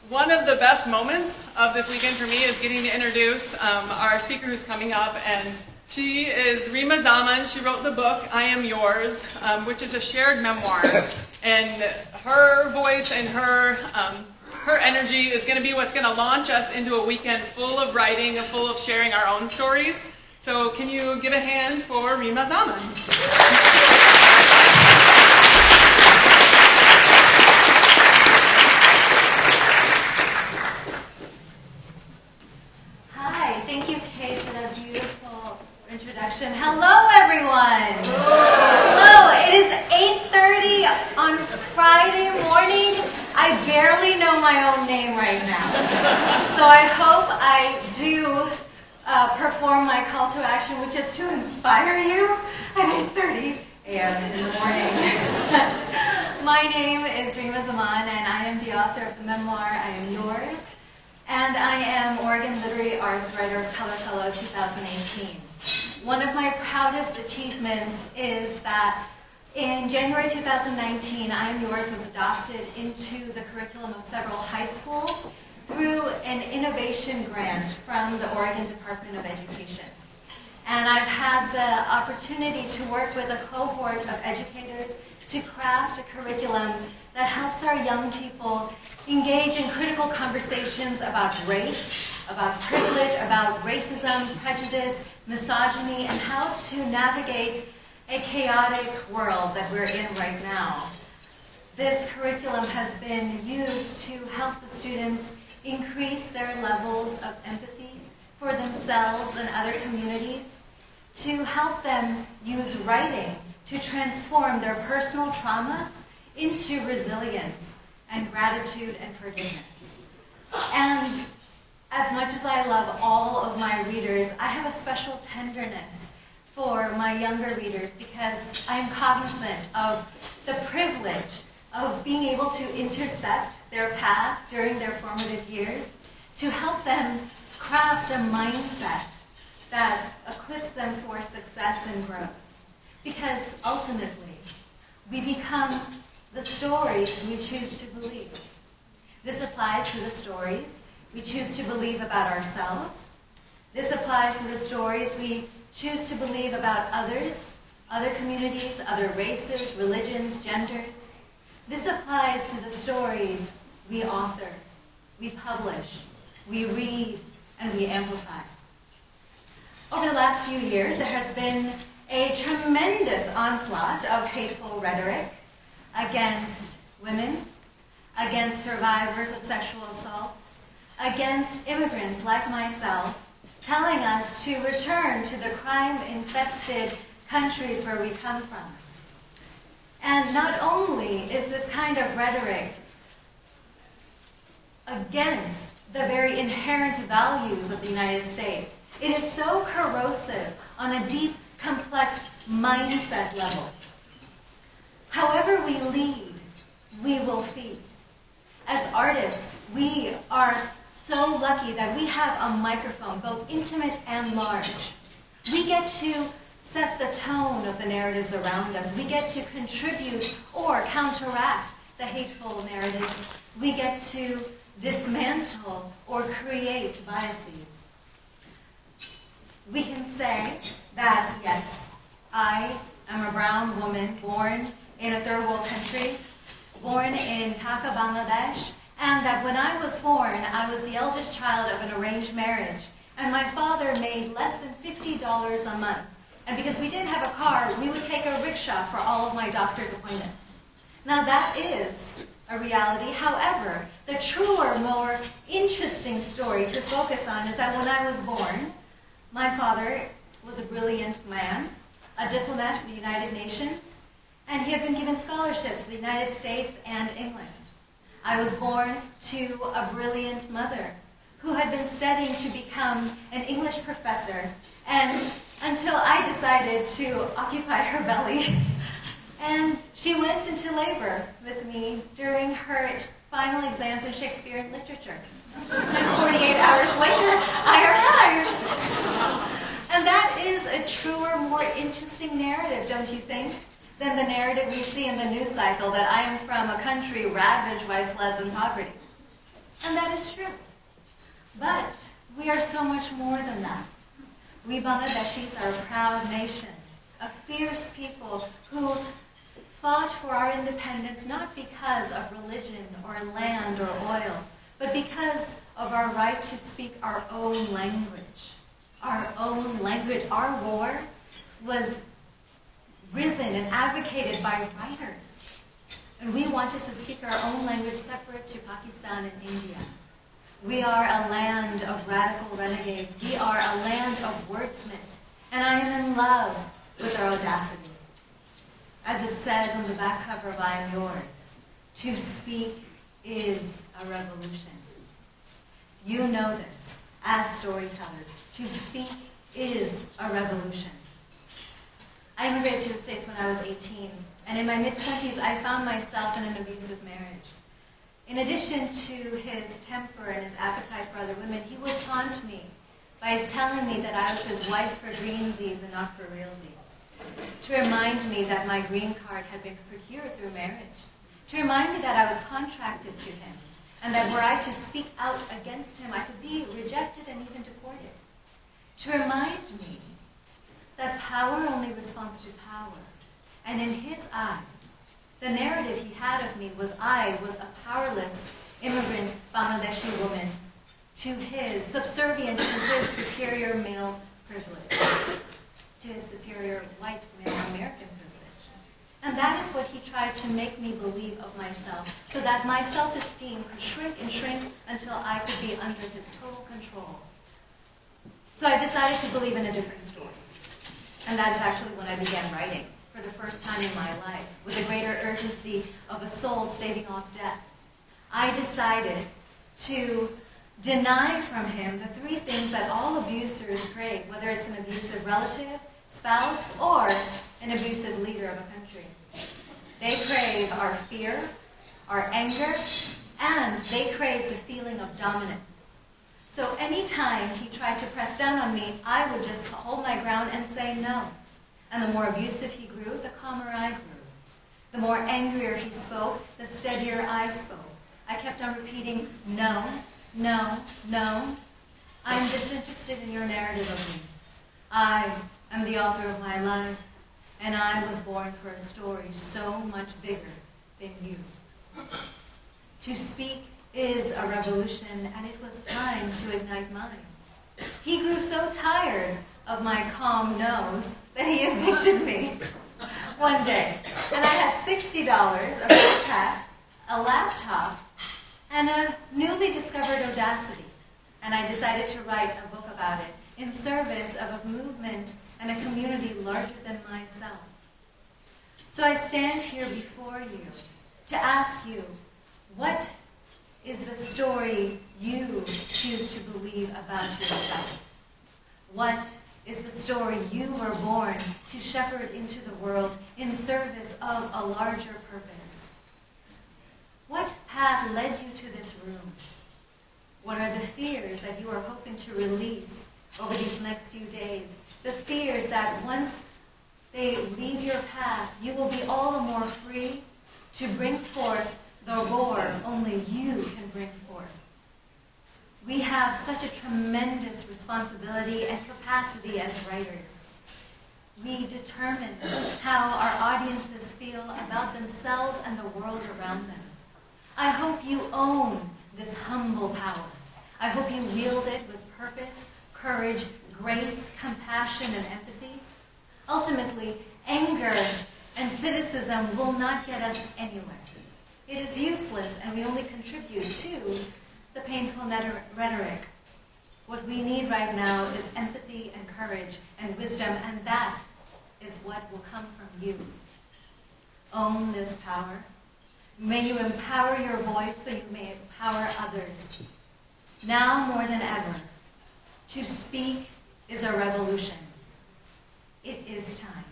One of the best moments of this weekend for me is getting to introduce our speaker who's coming up, and she is Reema Zaman. She wrote the book, I Am Yours, which is a shared memoir, and her voice and her energy is going to be what's going to launch us into a weekend full of writing and full of sharing our own stories. So can you give a hand for Reema Zaman? Thank you, Kate, for that beautiful introduction. Hello, everyone. Hello. It is 8:30 on Friday morning. I barely know my own name right now. So I hope I do perform my call to action, which is to inspire you at 8:30 a.m. in the morning. My name is Reema Zaman, and I am the author of the memoir, I Am Yours. And I am Oregon Literary Arts Writer Color Fellow 2018. One of my proudest achievements is that in January 2019, I Am Yours was adopted into the curriculum of several high schools through an innovation grant from the Oregon Department of Education. And I've had the opportunity to work with a cohort of educators to craft a curriculum that helps our young people engage in critical conversations about race, about privilege, about racism, prejudice, misogyny, and how to navigate a chaotic world that we're in right now. This curriculum has been used to help the students increase their levels of empathy for themselves and other communities, to help them use writing to transform their personal traumas into resilience and gratitude and forgiveness. And as much as I love all of my readers, I have a special tenderness for my younger readers because I'm cognizant of the privilege of being able to intercept their path during their formative years, to help them craft a mindset that equips them for success and growth. Because ultimately, we become the stories we choose to believe. This applies to the stories we choose to believe about ourselves. This applies to the stories we choose to believe about others, other communities, other races, religions, genders. This applies to the stories we author, we publish, we read, and we amplify. Over the last few years, there has been a tremendous onslaught of hateful rhetoric against women, against survivors of sexual assault, against immigrants like myself, telling us to return to the crime-infested countries where we come from. And not only is this kind of rhetoric against the very inherent values of the United States, it is so corrosive on a deep, complex mindset level. However we lead, we will feed. As artists, we are so lucky that we have a microphone, both intimate and large. We get to set the tone of the narratives around us. We get to contribute or counteract the hateful narratives. We get to dismantle or create biases. We can say that, yes, I am a brown woman born in a third world country, born in Dhaka, Bangladesh, and that when I was born, I was the eldest child of an arranged marriage, and my father made less than $50 a month. And because we didn't have a car, we would take a rickshaw for all of my doctor's appointments. Now that is a reality. However, the truer, more interesting story to focus on is that when I was born, my father was a brilliant man, a diplomat for the United Nations, and he had been given scholarships to the United States and England. I was born to a brilliant mother who had been studying to become an English professor, and until I decided to occupy her belly. And she went into labor with me during her final exams in Shakespearean literature. And 48 hours later, I arrived. And that is a truer, more interesting narrative, don't you think, than the narrative we see in the news cycle that I am from a country ravaged by floods and poverty. And that is true. But we are so much more than that. We Bangladeshis are a proud nation, a fierce people who fought for our independence not because of religion or land or oil, but because of our right to speak our own language. Our own language. Our war was risen and advocated by writers. And we want us to speak our own language separate to Pakistan and India. We are a land of radical renegades. We are a land of wordsmiths. And I am in love with our audacity. As it says on the back cover of I Am Yours, to speak is a revolution. You know this as storytellers. To speak is a revolution. I immigrated to the States when I was 18, and in my mid-20s I found myself in an abusive marriage. In addition to his temper and his appetite for other women, he would taunt me by telling me that I was his wife for greensies and not for realsies. To remind me that my green card had been procured through marriage. To remind me that I was contracted to him, and that were I to speak out against him, I could be rejected and even deported. To remind me that power only responds to power, and in his eyes, the narrative he had of me was I was a powerless immigrant Bangladeshi woman to his, subservient to his superior male privilege, to his superior white male American privilege. And that is what he tried to make me believe of myself, so that my self-esteem could shrink and shrink until I could be under his total control. So I decided to believe in a different story. And that is actually when I began writing, for the first time in my life, with a greater urgency of a soul staving off death. I decided to deny from him the three things that all abusers crave, whether it's an abusive relative, spouse, or an abusive leader of a country. They crave our fear, our anger, and they crave the feeling of dominance. So anytime he tried to press down on me, I would just hold my ground and say no. And the more abusive he grew, the calmer I grew. The more angrier he spoke, the steadier I spoke. I kept on repeating, no, no, no. I'm disinterested in your narrative of me. I am the author of my life, and I was born for a story so much bigger than you. To speak is a revolution, and it was time to ignite mine. He grew so tired of my calm nose that he evicted me one day. And I had $60, a backpack, a laptop, and a newly discovered audacity. And I decided to write a book about it in service of a movement and a community larger than myself. So I stand here before you to ask you, what is the story you choose to believe about yourself? What is the story you were born to shepherd into the world in service of a larger purpose? What path led you to this room? What are the fears that you are hoping to release over these next few days? The fears that once they leave your path, you will be all the more free to bring forth the roar only you can bring forth. We have such a tremendous responsibility and capacity as writers. We determine how our audiences feel about themselves and the world around them. I hope you own this humble power. I hope you wield it with purpose, courage, grace, compassion, and empathy. Ultimately, anger and cynicism will not get us anywhere. It is useless, and we only contribute to the painful rhetoric. What we need right now is empathy and courage and wisdom, and that is what will come from you. Own this power. May you empower your voice so you may empower others. Now more than ever, to speak is a revolution. It is time.